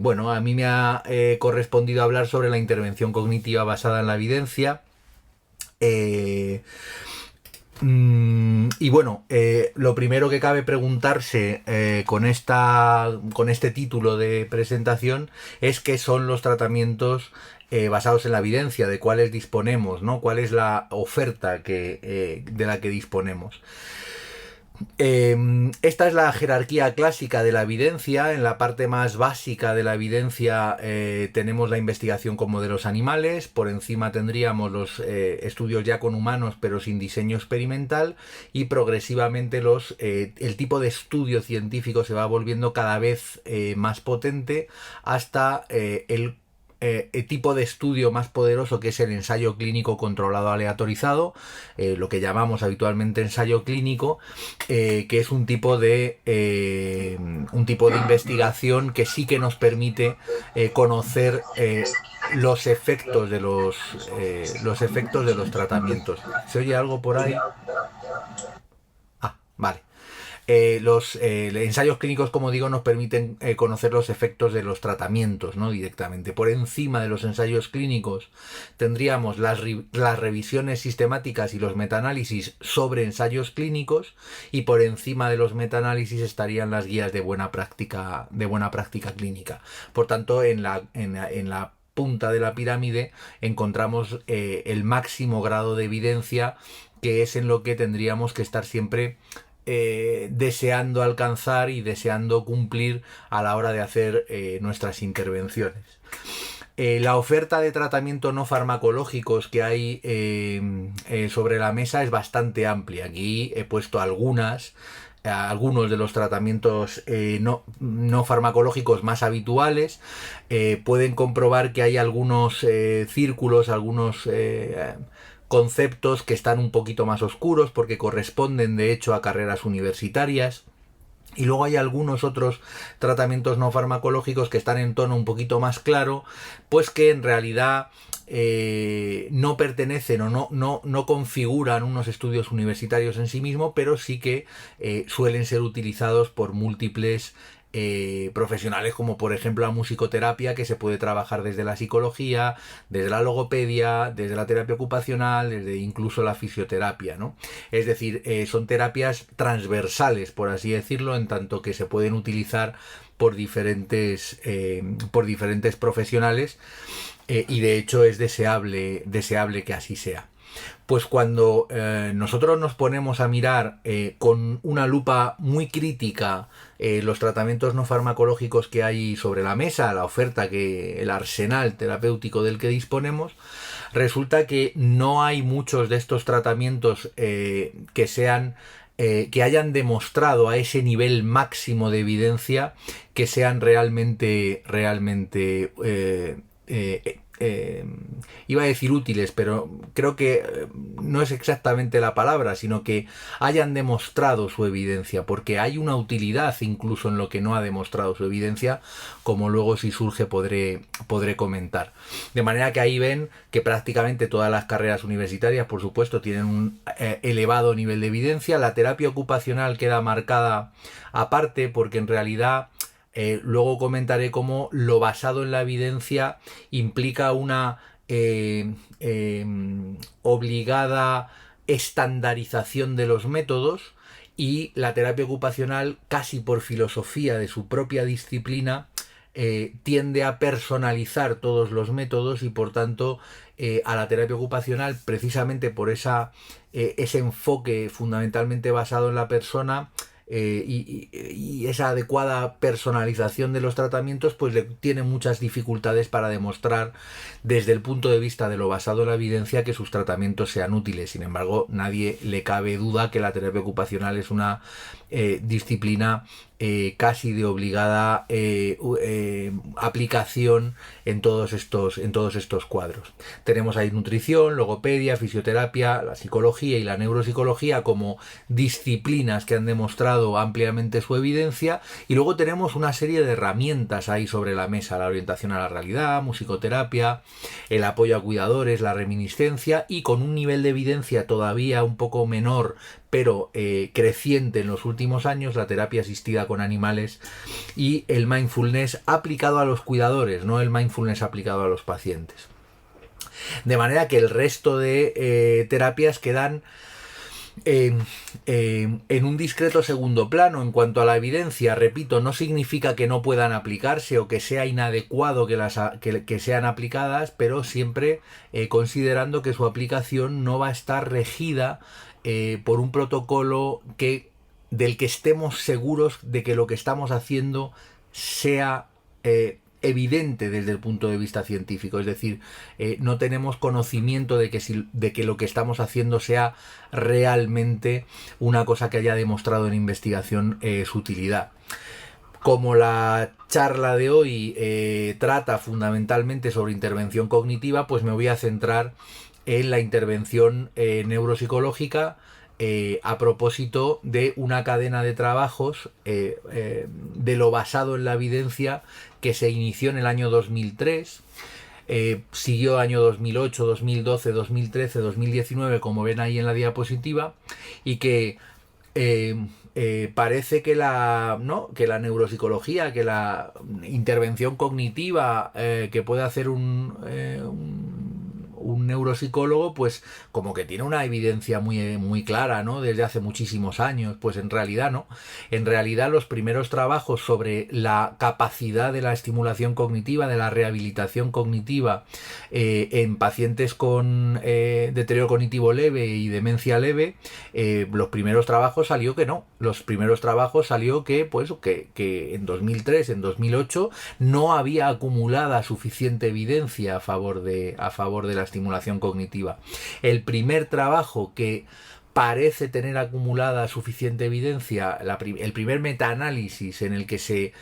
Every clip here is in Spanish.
Bueno, a mí me ha correspondido hablar sobre la intervención cognitiva basada en la evidencia. Eh, y bueno, lo primero que cabe preguntarse con este título de presentación es qué son los tratamientos basados en la evidencia, de cuáles disponemos, ¿no? ¿Cuál es la oferta de la que disponemos? Esta es la jerarquía clásica de la evidencia. En la parte más básica de la evidencia tenemos la investigación con modelos animales. Por encima tendríamos los estudios ya con humanos pero sin diseño experimental. Y progresivamente el tipo de estudio científico se va volviendo cada vez más potente hasta el tipo de estudio más poderoso, que es el ensayo clínico controlado aleatorizado, lo que llamamos habitualmente ensayo clínico, que es un tipo de investigación que sí que nos permite conocer los efectos los efectos de los tratamientos. ¿Se oye algo por ahí? Ah, vale. Los ensayos clínicos, como digo, nos permiten conocer los efectos de los tratamientos, ¿no? Directamente. Por encima de los ensayos clínicos tendríamos las revisiones sistemáticas y los metaanálisis sobre ensayos clínicos, y por encima de los metaanálisis estarían las guías de buena práctica clínica. Por tanto, en la punta de la pirámide encontramos el máximo grado de evidencia, que es en lo que tendríamos que estar siempre deseando alcanzar y deseando cumplir a la hora de hacer nuestras intervenciones. La oferta de tratamiento no farmacológicos que hay sobre la mesa es bastante amplia. Aquí he puesto algunos de los tratamientos no farmacológicos más habituales. Pueden comprobar que hay algunos círculos, algunos conceptos que están un poquito más oscuros porque corresponden de hecho a carreras universitarias. Y luego hay algunos otros tratamientos no farmacológicos que están en tono un poquito más claro, pues que en realidad no pertenecen o no configuran unos estudios universitarios en sí mismo, pero sí que suelen ser utilizados por múltiples profesionales, como por ejemplo la musicoterapia, que se puede trabajar desde la psicología, desde la logopedia, desde la terapia ocupacional, desde incluso la fisioterapia, ¿no? Es decir, son terapias transversales, por así decirlo, en tanto que se pueden utilizar por diferentes profesionales, y de hecho es deseable que así sea. Pues cuando nosotros nos ponemos a mirar con una lupa muy crítica los tratamientos no farmacológicos que hay sobre la mesa, la oferta, el arsenal terapéutico del que disponemos, resulta que no hay muchos de estos tratamientos que hayan demostrado a ese nivel máximo de evidencia que sean realmente iba a decir útiles, pero creo que no es exactamente la palabra, sino que hayan demostrado su evidencia, porque hay una utilidad incluso en lo que no ha demostrado su evidencia, como luego, si surge, podré comentar. De manera que ahí ven que prácticamente todas las carreras universitarias, por supuesto, tienen un elevado nivel de evidencia. La terapia ocupacional queda marcada aparte, porque en realidad luego comentaré cómo lo basado en la evidencia implica una obligada estandarización de los métodos, y la terapia ocupacional, casi por filosofía de su propia disciplina, tiende a personalizar todos los métodos, y por tanto a la terapia ocupacional, precisamente por ese enfoque fundamentalmente basado en la persona, y esa adecuada personalización de los tratamientos, pues le tiene muchas dificultades para demostrar desde el punto de vista de lo basado en la evidencia que sus tratamientos sean útiles. Sin embargo, nadie le cabe duda que la terapia ocupacional es una disciplina casi de obligada aplicación en todos estos cuadros. Tenemos ahí nutrición, logopedia, fisioterapia, la psicología y la neuropsicología como disciplinas que han demostrado ampliamente su evidencia, y luego tenemos una serie de herramientas ahí sobre la mesa: la orientación a la realidad, musicoterapia, el apoyo a cuidadores, la reminiscencia, y con un nivel de evidencia todavía un poco menor, pero creciente en los últimos años, la terapia asistida con animales y el mindfulness aplicado a los cuidadores, no el mindfulness aplicado a los pacientes. De manera que el resto de terapias quedan en un discreto segundo plano. En cuanto a la evidencia, repito, no significa que no puedan aplicarse o que sea inadecuado que sean aplicadas, pero siempre considerando que su aplicación no va a estar regida por un protocolo del que estemos seguros de que lo que estamos haciendo sea evidente desde el punto de vista científico. Es decir, no tenemos conocimiento de que lo que estamos haciendo sea realmente una cosa que haya demostrado en investigación su utilidad. Como la charla de hoy trata fundamentalmente sobre intervención cognitiva, pues me voy a centrar en la intervención neuropsicológica a propósito de una cadena de trabajos de lo basado en la evidencia que se inició en el año 2003, siguió año 2008, 2012, 2013, 2019, como ven ahí en la diapositiva, y que parece que la neuropsicología, que la intervención cognitiva que puede hacer un neuropsicólogo, pues como que tiene una evidencia muy clara, ¿no? Desde hace muchísimos años. Pues en realidad no. En realidad los primeros trabajos sobre la capacidad de la estimulación cognitiva, de la rehabilitación cognitiva en pacientes con deterioro cognitivo leve y demencia leve, los primeros trabajos salió que no. Los primeros trabajos salió que en 2003, en 2008 no había acumulada suficiente evidencia a favor de la estimulación cognitiva. El primer trabajo que parece tener acumulada suficiente evidencia, el primer metaanálisis en el que se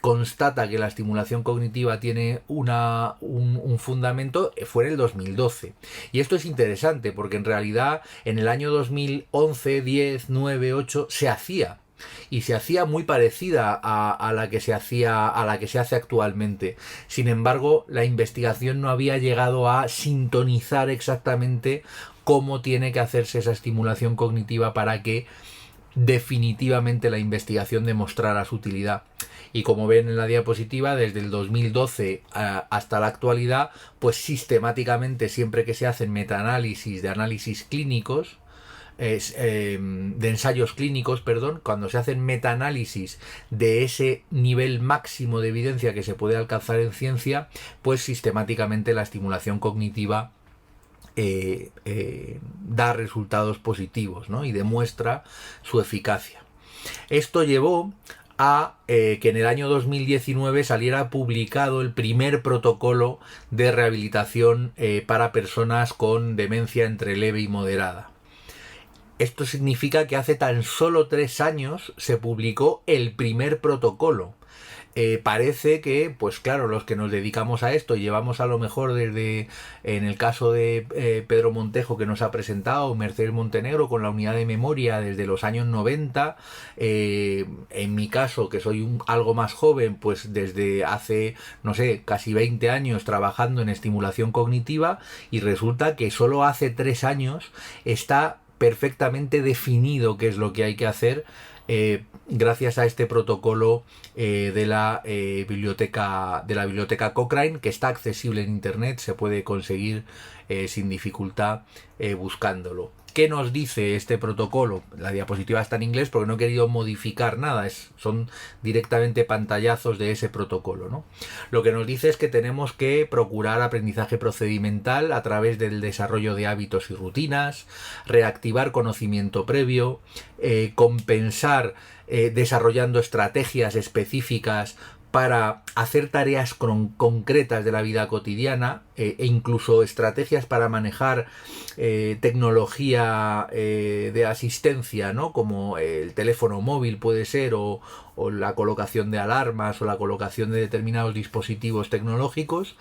constata que la estimulación cognitiva tiene un fundamento, fue en el 2012. Y esto es interesante porque en realidad en el año 2011, 10, 9, 8 se hacía. Y se hacía muy parecida a la que se hace actualmente. Sin embargo, la investigación no había llegado a sintonizar exactamente cómo tiene que hacerse esa estimulación cognitiva para que definitivamente la investigación demostrara su utilidad. Y como ven en la diapositiva, desde el 2012 hasta la actualidad, pues sistemáticamente, siempre que se hacen metaanálisis de análisis clínicos, de ensayos clínicos, cuando se hacen metaanálisis de ese nivel máximo de evidencia que se puede alcanzar en ciencia, pues sistemáticamente la estimulación cognitiva da resultados positivos, ¿no? Y demuestra su eficacia. Esto llevó a que en el año 2019 saliera publicado el primer protocolo de rehabilitación para personas con demencia entre leve y moderada. Esto significa que hace tan solo 3 años se publicó el primer protocolo. Parece que, pues claro, los que nos dedicamos a esto, llevamos a lo mejor desde, en el caso de Pedro Montejo, que nos ha presentado, Mercedes Montenegro, con la unidad de memoria desde los años 90, en mi caso, que soy algo más joven, pues desde hace, no sé, casi 20 años trabajando en estimulación cognitiva, y resulta que solo hace 3 años está perfectamente definido qué es lo que hay que hacer gracias a este protocolo de la biblioteca Cochrane, que está accesible en internet, se puede conseguir sin dificultad buscándolo. ¿Qué nos dice este protocolo? La diapositiva está en inglés porque no he querido modificar nada, son directamente pantallazos de ese protocolo, ¿no? Lo que nos dice es que tenemos que procurar aprendizaje procedimental a través del desarrollo de hábitos y rutinas, reactivar conocimiento previo, compensar desarrollando estrategias específicas para hacer tareas concretas de la vida cotidiana e incluso estrategias para manejar tecnología de asistencia, ¿no? Como el teléfono móvil puede ser, o la colocación de alarmas o la colocación de determinados dispositivos tecnológicos,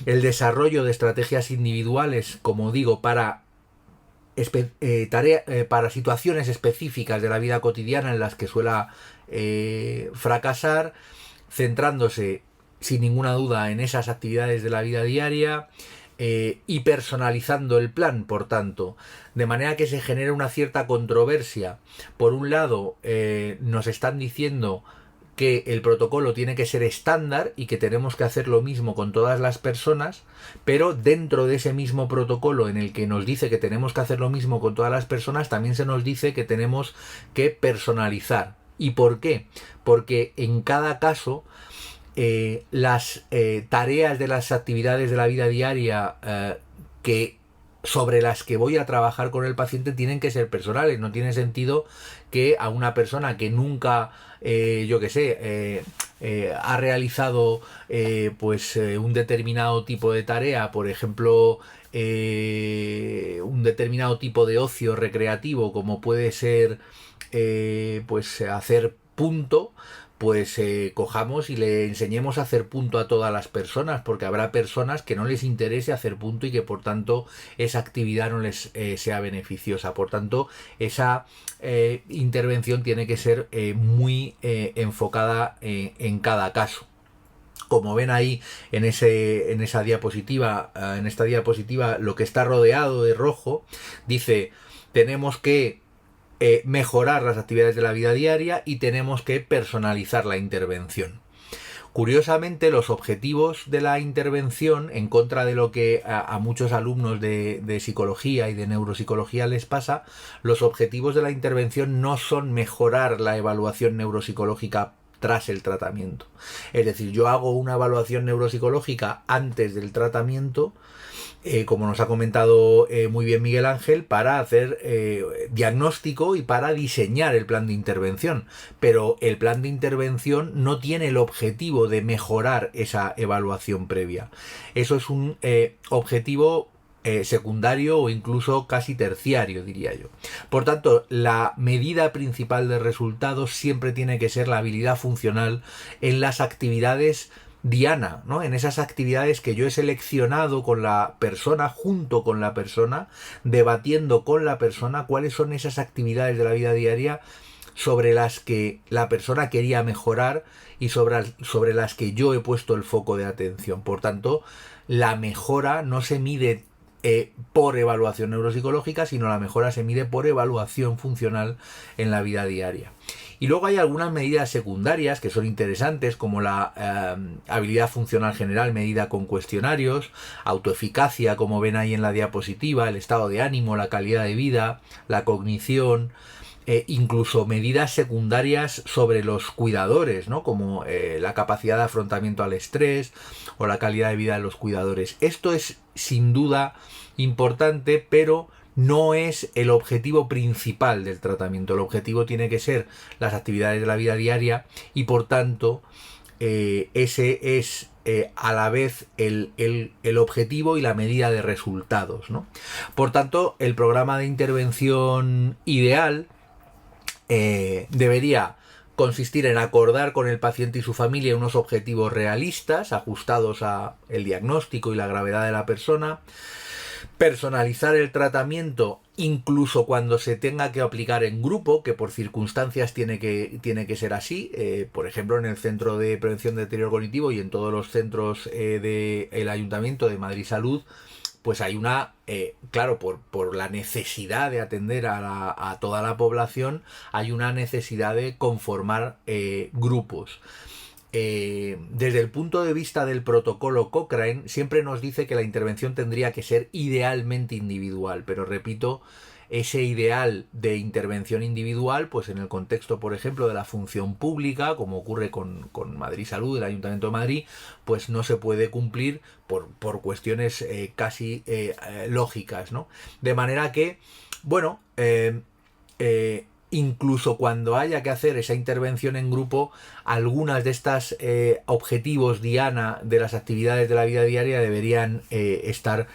el desarrollo de estrategias individuales, como digo, para situaciones específicas de la vida cotidiana en las que suela fracasar, centrándose sin ninguna duda en esas actividades de la vida diaria, y personalizando el plan, por tanto, de manera que se genera una cierta controversia. Por un lado, nos están diciendo que el protocolo tiene que ser estándar y que tenemos que hacer lo mismo con todas las personas, pero dentro de ese mismo protocolo en el que nos dice que tenemos que hacer lo mismo con todas las personas, también se nos dice que tenemos que personalizar. ¿Y por qué? Porque en cada caso las tareas de las actividades de la vida diaria sobre las que voy a trabajar con el paciente tienen que ser personales. No tiene sentido que a una persona que nunca, ha realizado un determinado tipo de tarea, por ejemplo, un determinado tipo de ocio recreativo, como puede ser hacer punto, pues cojamos y le enseñemos a hacer punto a todas las personas, porque habrá personas que no les interese hacer punto y que por tanto esa actividad no les sea beneficiosa. Por tanto, esa intervención tiene que ser muy enfocada en cada caso. Como ven ahí en esta diapositiva, lo que está rodeado de rojo dice: tenemos que mejorar las actividades de la vida diaria y tenemos que personalizar la intervención. Curiosamente, los objetivos de la intervención, en contra de lo que a muchos alumnos de psicología y de neuropsicología les pasa, los objetivos de la intervención no son mejorar la evaluación neuropsicológica tras el tratamiento. Es decir, yo hago una evaluación neuropsicológica antes del tratamiento, como nos ha comentado muy bien Miguel Ángel, para hacer diagnóstico y para diseñar el plan de intervención. Pero el plan de intervención no tiene el objetivo de mejorar esa evaluación previa. Eso es un objetivo secundario o incluso casi terciario, diría yo. Por tanto, la medida principal de resultados siempre tiene que ser la habilidad funcional en las actividades diana, ¿no? En esas actividades que yo he seleccionado con la persona, junto con la persona, debatiendo con la persona cuáles son esas actividades de la vida diaria sobre las que la persona quería mejorar y sobre las que yo he puesto el foco de atención. Por tanto, la mejora no se mide por evaluación neuropsicológica, sino la mejora se mide por evaluación funcional en la vida diaria. Y luego hay algunas medidas secundarias que son interesantes, como la habilidad funcional general medida con cuestionarios, autoeficacia, como ven ahí en la diapositiva, el estado de ánimo, la calidad de vida, la cognición, incluso medidas secundarias sobre los cuidadores, ¿no? Como la capacidad de afrontamiento al estrés o la calidad de vida de los cuidadores. Esto es sin duda importante, pero no es el objetivo principal del tratamiento. El objetivo tiene que ser las actividades de la vida diaria y por tanto ese es a la vez el objetivo y la medida de resultados, ¿no? Por tanto, el programa de intervención ideal debería consistir en acordar con el paciente y su familia unos objetivos realistas, ajustados a el diagnóstico y la gravedad de la persona, personalizar el tratamiento incluso cuando se tenga que aplicar en grupo, que por circunstancias tiene que ser así. Por ejemplo, en el Centro de Prevención de Deterioro Cognitivo y en todos los centros del Ayuntamiento de Madrid Salud, pues hay una, claro, por la necesidad de atender a toda la población, hay una necesidad de conformar grupos. Desde el punto de vista del protocolo Cochrane, siempre nos dice que la intervención tendría que ser idealmente individual, pero repito, ese ideal de intervención individual, pues en el contexto, por ejemplo, de la función pública, como ocurre con Madrid Salud, el Ayuntamiento de Madrid, pues no se puede cumplir por cuestiones casi lógicas, ¿no? De manera que, bueno, incluso cuando haya que hacer esa intervención en grupo, algunas de estas objetivos diana de las actividades de la vida diaria deberían estar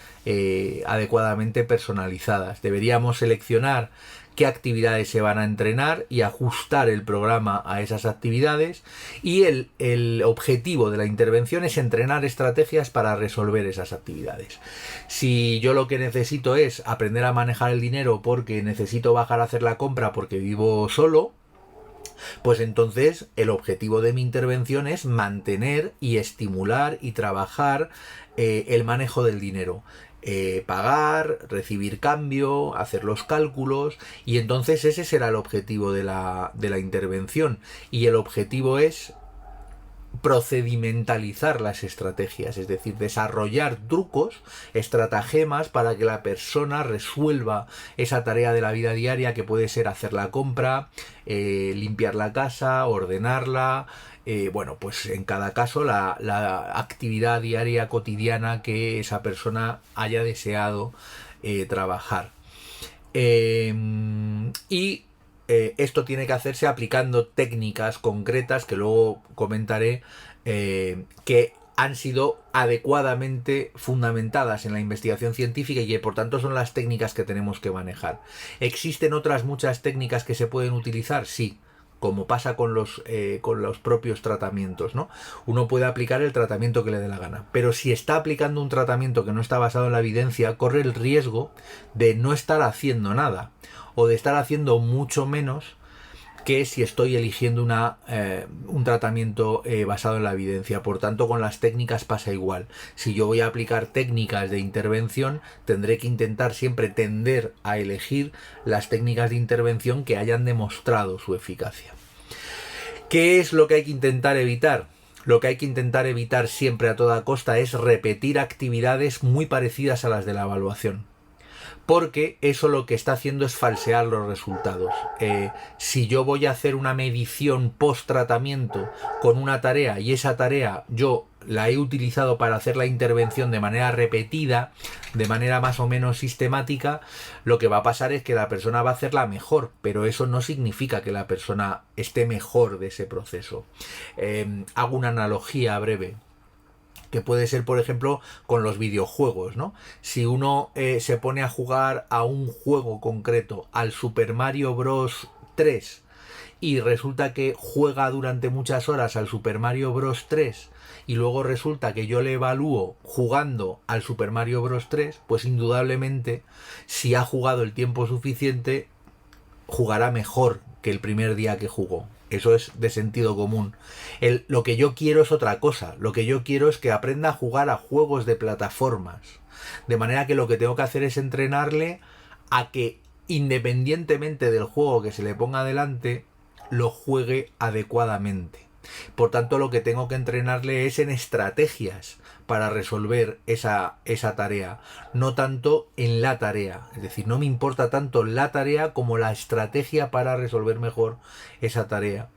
adecuadamente personalizadas. Deberíamos seleccionar qué actividades se van a entrenar y ajustar el programa a esas actividades, y el objetivo de la intervención es entrenar estrategias para resolver esas actividades. Si yo lo que necesito es aprender a manejar el dinero porque necesito bajar a hacer la compra porque vivo solo, Pues entonces el objetivo de mi intervención es mantener y estimular y trabajar el manejo del dinero. Pagar, recibir cambio, hacer los cálculos, y entonces ese será el objetivo de la intervención. Y el objetivo es procedimentalizar las estrategias, es decir, desarrollar trucos, estratagemas para que la persona resuelva esa tarea de la vida diaria, que puede ser hacer la compra, limpiar la casa, ordenarla, bueno, pues en cada caso la actividad diaria cotidiana que esa persona haya deseado trabajar. Y esto tiene que hacerse aplicando técnicas concretas que luego comentaré, que han sido adecuadamente fundamentadas en la investigación científica y que por tanto son las técnicas que tenemos que manejar. ¿Existen otras muchas técnicas que se pueden utilizar? Sí, como pasa con los propios tratamientos, ¿no? Uno puede aplicar el tratamiento que le dé la gana, pero si está aplicando un tratamiento que no está basado en la evidencia, corre el riesgo de no estar haciendo nada, o de estar haciendo mucho menos que si estoy eligiendo un tratamiento basado en la evidencia. Por tanto, con las técnicas pasa igual. Si yo voy a aplicar técnicas de intervención, tendré que intentar siempre tender a elegir las técnicas de intervención que hayan demostrado su eficacia. ¿Qué es lo que hay que intentar evitar? Lo que hay que intentar evitar siempre a toda costa es repetir actividades muy parecidas a las de la evaluación, porque eso lo que está haciendo es falsear los resultados. Si yo voy a hacer una medición post tratamiento con una tarea y esa tarea yo la he utilizado para hacer la intervención de manera repetida, de manera más o menos sistemática, lo que va a pasar es que la persona va a hacerla mejor, pero eso no significa que la persona esté mejor de ese proceso. Hago una analogía breve, que puede ser, por ejemplo, con los videojuegos, ¿no? Si uno se pone a jugar a un juego concreto, al Super Mario Bros. 3, y resulta que juega durante muchas horas al Super Mario Bros. 3, y luego resulta que yo le evalúo jugando al Super Mario Bros. 3, pues indudablemente, si ha jugado el tiempo suficiente, jugará mejor que el primer día que jugó. Eso es de sentido común. Lo que yo quiero es otra cosa. Lo que yo quiero es que aprenda a jugar a juegos de plataformas. De manera que lo que tengo que hacer es entrenarle a que, independientemente del juego que se le ponga delante, lo juegue adecuadamente. Por tanto, lo que tengo que entrenarle es en estrategias para resolver esa tarea, no tanto en la tarea. Es decir, no me importa tanto la tarea como la estrategia para resolver mejor esa tarea.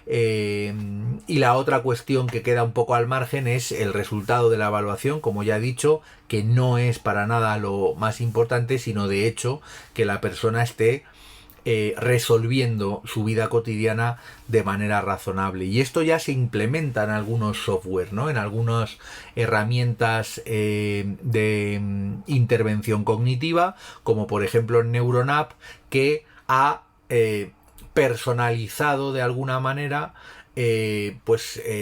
Y la otra cuestión que queda un poco al margen es el resultado de la evaluación, como ya he dicho, que no es para nada lo más importante, sino de hecho que la persona esté resolviendo su vida cotidiana de manera razonable. Y esto ya se implementa en algunos software, ¿no? En algunas herramientas de intervención cognitiva, como por ejemplo NeuronApp, que ha personalizado de alguna manera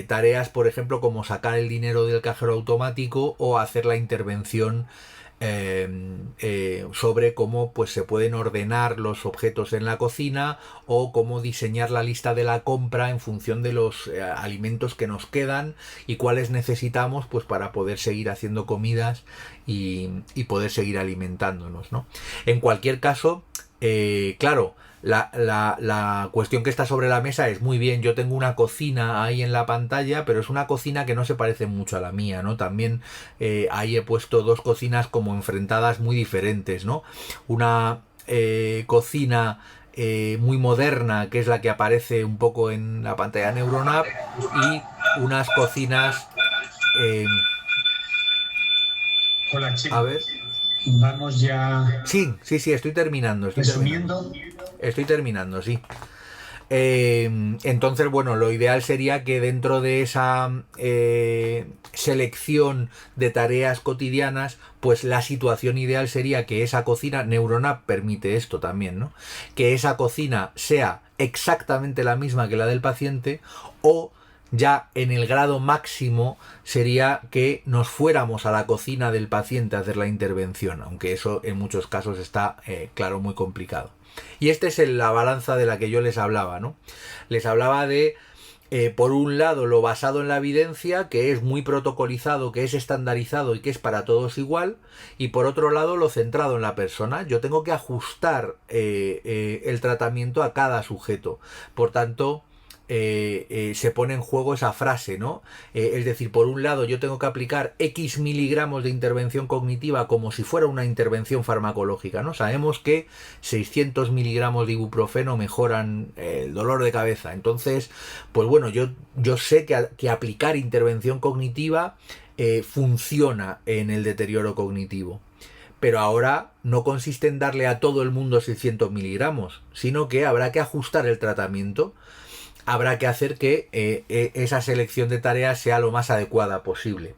tareas, por ejemplo, como sacar el dinero del cajero automático o hacer la intervención sobre cómo pues se pueden ordenar los objetos en la cocina, o cómo diseñar la lista de la compra en función de los alimentos que nos quedan y cuáles necesitamos pues para poder seguir haciendo comidas y poder seguir alimentándonos, ¿no? En cualquier caso, claro, la cuestión que está sobre la mesa es: muy bien, yo tengo una cocina ahí en la pantalla, pero es una cocina que no se parece mucho a la mía, ¿no? También ahí he puesto dos cocinas como enfrentadas muy diferentes, ¿no? Una cocina muy moderna, que es la que aparece un poco en la pantalla NeuronApp, y unas cocinas... Hola, chicos. A ver... Vamos ya. Sí, estoy terminando. Resumiendo. Estoy terminando, sí. Entonces, bueno, lo ideal sería que dentro de esa selección de tareas cotidianas, pues la situación ideal sería que esa cocina, NeuronApp permite esto también, ¿no? Que esa cocina sea exactamente la misma que la del paciente, o Ya en el grado máximo sería que nos fuéramos a la cocina del paciente a hacer la intervención, aunque eso en muchos casos está, claro, muy complicado. Y esta es la balanza de la que yo les hablaba, ¿no? Les hablaba de, por un lado, lo basado en la evidencia, que es muy protocolizado, que es estandarizado y que es para todos igual, y por otro lado, lo centrado en la persona. Yo tengo que ajustar el tratamiento a cada sujeto. Por tanto, se pone en juego esa frase, ¿no? Es decir, por un lado yo tengo que aplicar X miligramos de intervención cognitiva como si fuera una intervención farmacológica, ¿no? Sabemos que 600 miligramos de ibuprofeno mejoran el dolor de cabeza. Entonces, pues bueno, yo sé que aplicar intervención cognitiva funciona en el deterioro cognitivo. Pero ahora no consiste en darle a todo el mundo 600 miligramos, sino que habrá que ajustar el tratamiento. Habrá que hacer que esa selección de tareas sea lo más adecuada posible.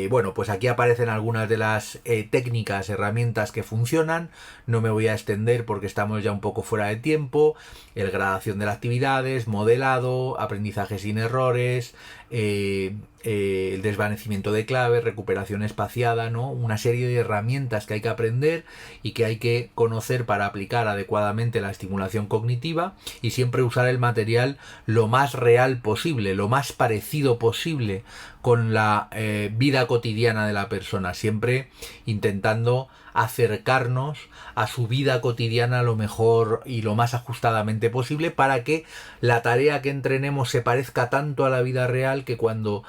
Bueno, pues aquí aparecen algunas de las técnicas, herramientas que funcionan. No me voy a extender porque estamos ya un poco fuera de tiempo. El gradación de las actividades, modelado, aprendizaje sin errores, el desvanecimiento de claves, recuperación espaciada, ¿no? Una serie de herramientas que hay que aprender y que hay que conocer para aplicar adecuadamente la estimulación cognitiva, y siempre usar el material lo más real posible, lo más parecido posible con la vida cotidiana de la persona, siempre intentando acercarnos a su vida cotidiana lo mejor y lo más ajustadamente posible, para que la tarea que entrenemos se parezca tanto a la vida real que cuando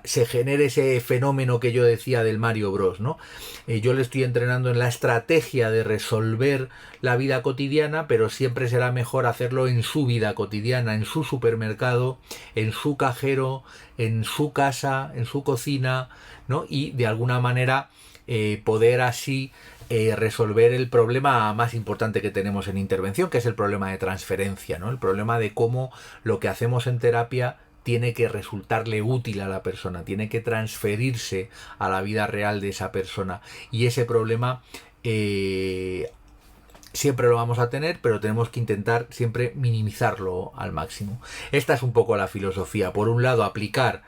se genere ese fenómeno que yo decía del Mario Bros, ¿no? Yo le estoy entrenando en la estrategia de resolver la vida cotidiana, pero siempre será mejor hacerlo en su vida cotidiana, en su supermercado, en su cajero, en su casa, en su cocina, ¿no? Y de alguna manera poder así resolver el problema más importante que tenemos en intervención, que es el problema de transferencia, ¿no? El problema de cómo lo que hacemos en terapia tiene que resultarle útil a la persona, tiene que transferirse a la vida real de esa persona. Y ese problema siempre lo vamos a tener, pero tenemos que intentar siempre minimizarlo al máximo. Esta es un poco la filosofía. Por un lado, aplicar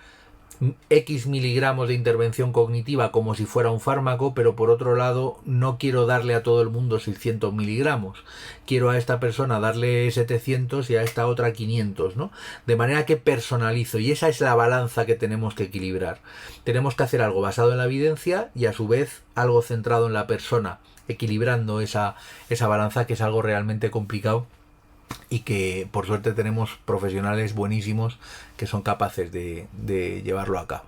X miligramos de intervención cognitiva como si fuera un fármaco, pero por otro lado no quiero darle a todo el mundo 600 miligramos. Quiero a esta persona darle 700 y a esta otra 500, ¿no? De manera que personalizo, y esa es la balanza que tenemos que equilibrar. Tenemos que hacer algo basado en la evidencia y a su vez algo centrado en la persona, equilibrando esa balanza, que es algo realmente complicado y que por suerte tenemos profesionales buenísimos que son capaces de llevarlo a cabo.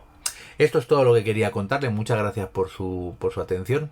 Esto es todo lo que quería contarle. Muchas gracias por su atención.